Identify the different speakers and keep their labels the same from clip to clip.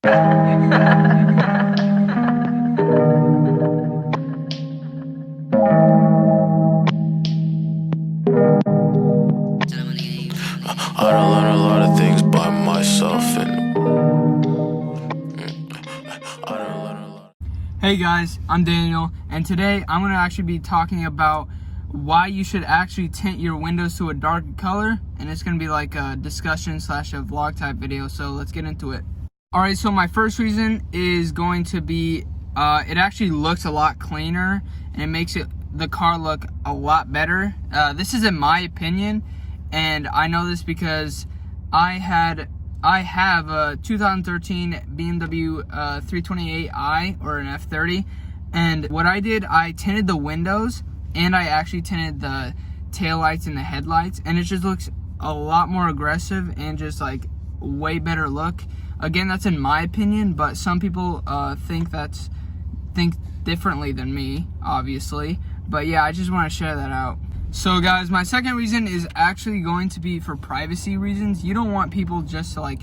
Speaker 1: I done learned a lot of things by myself, and I done learned a lot.
Speaker 2: Hey guys, I'm Daniel, and today I'm going to actually be talking about why you should actually tint your windows to a dark color, and it's going to be like a discussion slash a vlog type video, so let's get into it. Alright, so my first reason is going to be it actually looks a lot cleaner, and it makes the car look a lot better. This is in my opinion, and I know this because I have a 2013 BMW 328i, or an F30, and what I did, I tinted the windows and I actually tinted the taillights and the headlights, and it just looks a lot more aggressive and just like way better look. Again, that's in my opinion, but some people think differently than me, obviously. But yeah, I just want to share that out. So guys, my second reason is actually going to be for privacy reasons. You don't want people just to like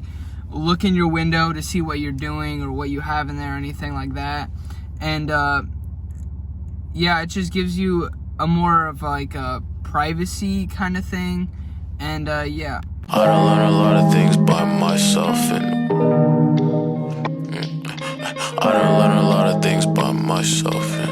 Speaker 2: look in your window to see what you're doing or what you have in there or anything like that. And yeah, it just gives you a more of like a privacy kind of thing. And yeah.
Speaker 1: I done learned a lot of things by myself, and I done learned a lot of things by myself, and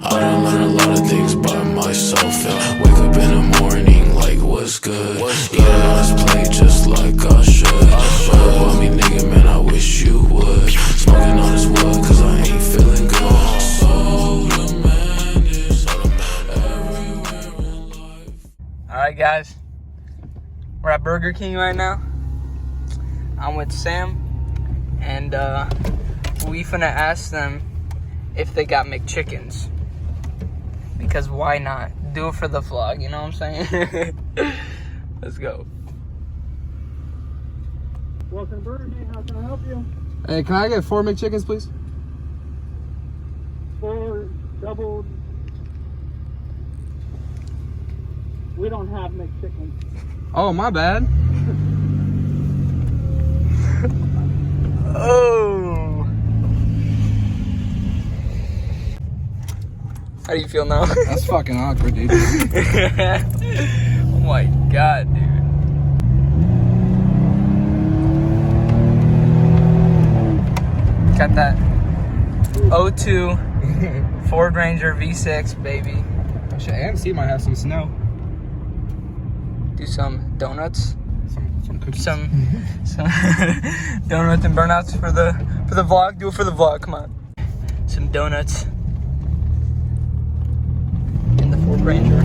Speaker 1: I done learned a lot of things by myself, and wake up in the morning like, what's good? Eating on this plate just like I should. Run up on me, nigga, man, I wish you would. Smoking on this wood, cause I ain't feeling good. Soda man is everywhere in life.
Speaker 2: Alright guys, we're at Burger King right now. I'm with Sam, and we finna ask them if they got McChickens. Because why not? Do it for the vlog, you know what I'm saying? Let's go.
Speaker 3: Welcome to Burger King, how can I help you?
Speaker 4: Hey, can I get 4 McChickens, please?
Speaker 3: 4 doubled. We don't have McChickens.
Speaker 4: Oh, my bad.
Speaker 2: Oh! How do you feel now?
Speaker 4: That's fucking awkward, dude.
Speaker 2: Oh my god, dude. Got that 02 Ford Ranger V6, baby.
Speaker 4: Oh, shit, AMC might have some snow.
Speaker 2: Do some donuts.
Speaker 4: Some cookies.
Speaker 2: Some donuts and burnouts for the vlog. Do it for the vlog, come on. Some donuts. In the Ford Ranger.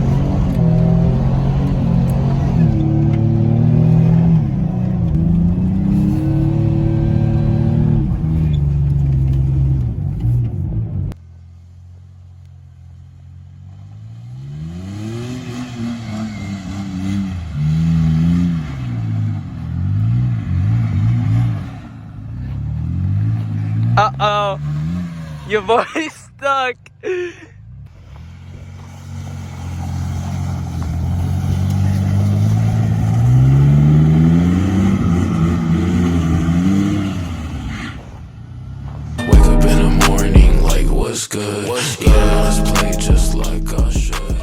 Speaker 2: Uh-oh, your voice stuck.
Speaker 1: What's good? Eating on this plate just like I should.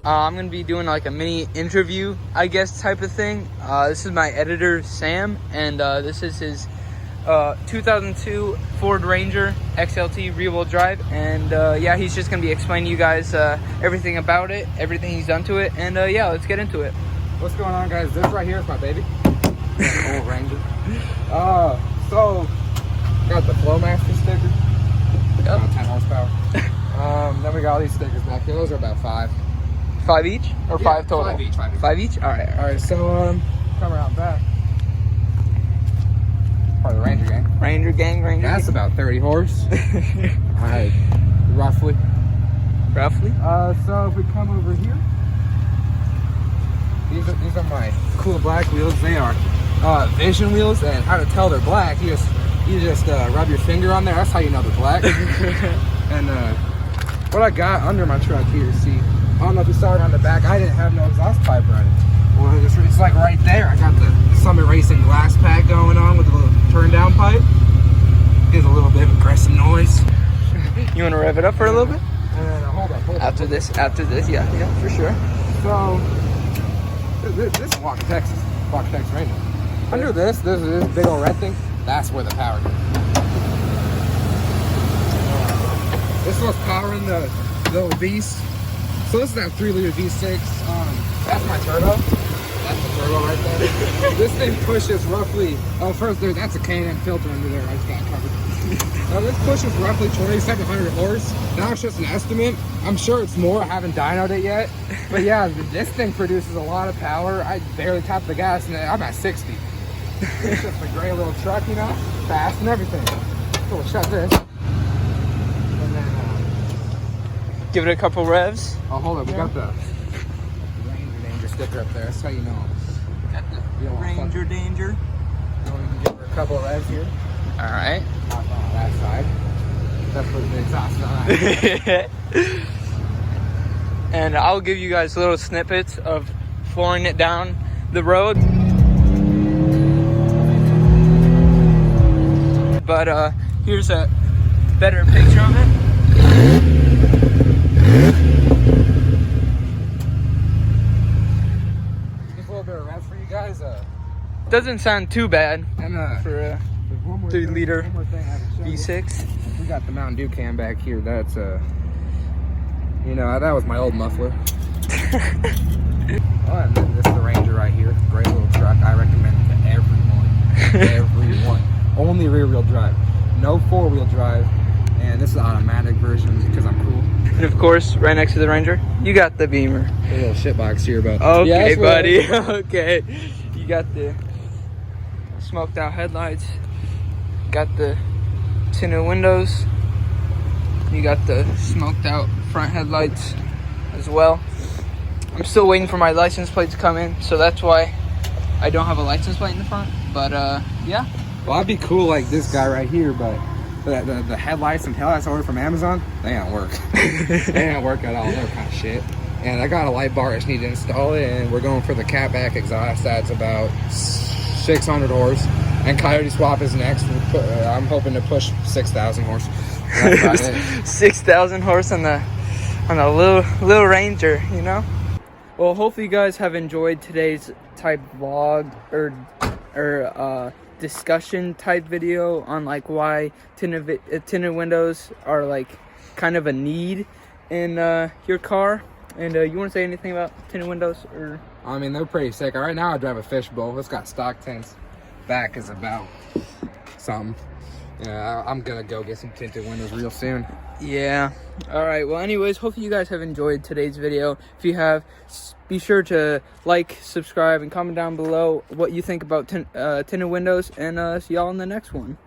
Speaker 2: I'm gonna be doing like a mini interview, I guess, type of thing. This is my editor, Sam, and this is his 2002 Ford Ranger XLT rear-wheel drive, and yeah, he's just gonna be explaining to you guys everything about it, everything he's done to it, and yeah, let's get into it.
Speaker 4: What's going on, guys? This right here is my baby. Old Ranger. So got the Flowmaster sticker.
Speaker 2: Yep.
Speaker 4: 10 horsepower. Then we got all these stickers back here. Those are about 5.
Speaker 2: 5 each or 5 total?
Speaker 4: 5 each.
Speaker 2: 5 each. All right.
Speaker 4: All right. So come around back. Part of the Ranger gang.
Speaker 2: Ranger gang.
Speaker 4: That's about 30 horse. All right. Roughly. So if we come over here, these are my cool black wheels. They are Vision wheels, and how to tell they're black? You just rub your finger on there. That's how you know they're black. And what I got under my truck here, see, I don't know if you saw it on the back. I didn't have no exhaust pipe running. Well, it's like right there. I got the Summit Racing glass pack going some noise.
Speaker 2: You want to rev it up for a little bit?
Speaker 4: Hold up.
Speaker 2: After this, yeah, for sure.
Speaker 4: So, this is Walker, Texas Ranger. Under this big old red thing, that's where the power goes. This is what's powering the little beast. So this is that 3-liter V6. That's my turbo. That's the turbo right there. This thing pushes roughly, first there, that's a K&N filter under there. I just got it covered. This pushes roughly 2,700 horse. Now it's just an estimate. I'm sure it's more. I haven't dynoed it yet. But yeah, this thing produces a lot of power. I barely tap the gas and I'm at 60. It's just a great little truck, you know, fast and everything. So we'll shut this. And then,
Speaker 2: Give it a couple revs.
Speaker 4: oh, hold up. We got the Ranger sticker up there. That's how you know.
Speaker 2: Got the Ranger Danger.
Speaker 4: You want to give her a couple of revs here?
Speaker 2: All right.
Speaker 4: Not on that side. That's what the exhaust on.
Speaker 2: And I'll give you guys little snippets of flooring it down the road. But here's a better picture of it.
Speaker 4: Just a little bit of revs for you guys.
Speaker 2: Doesn't sound too bad
Speaker 4: And
Speaker 2: for a
Speaker 4: there's one more
Speaker 2: 3-liter
Speaker 4: one more thing I haven't shown you.
Speaker 2: V6.
Speaker 4: We got the Mountain Dew can back here. That's you know, that was my old muffler. Oh, and then this is the Ranger right here. Great little truck. I recommend it to everyone. Everyone. Only rear-wheel drive. No 4-wheel drive. And this is the automatic version because I'm cool.
Speaker 2: And of course, right next to the Ranger, you got the Beamer.
Speaker 4: A little shitbox here, but
Speaker 2: Okay,
Speaker 4: yeah,
Speaker 2: buddy. Okay. You got the smoked out headlights. Got the tinted windows. You got the smoked out front headlights as well. I'm still waiting for my license plate to come in, so that's why I don't have a license plate in the front. But yeah.
Speaker 4: Well, I'd be cool like this guy right here, but the headlights and taillights I ordered from Amazon, they don't work. They don't work at all. They're kind of shit. And I got a light bar. I just need to install it, and we're going for the catback exhaust. That's about 600 horse. And Coyote Swap is next. I'm hoping to push 6,000 horse. That's about it.
Speaker 2: 6,000 horse on the little Ranger, you know. Well, hopefully you guys have enjoyed today's type vlog or discussion type video on like why tinted windows are like kind of a need in your car. And you want to say anything about tinted windows? Or
Speaker 4: I mean, they're pretty sick. Right now I drive a fishbowl. It's got stock tints. Back is about something. Yeah, I'm gonna go get some tinted windows real soon.
Speaker 2: yeah. All right. Well, anyways, hopefully you guys have enjoyed today's video. If you have, be sure to like, subscribe, and comment down below what you think about tinted windows. And see y'all in the next one.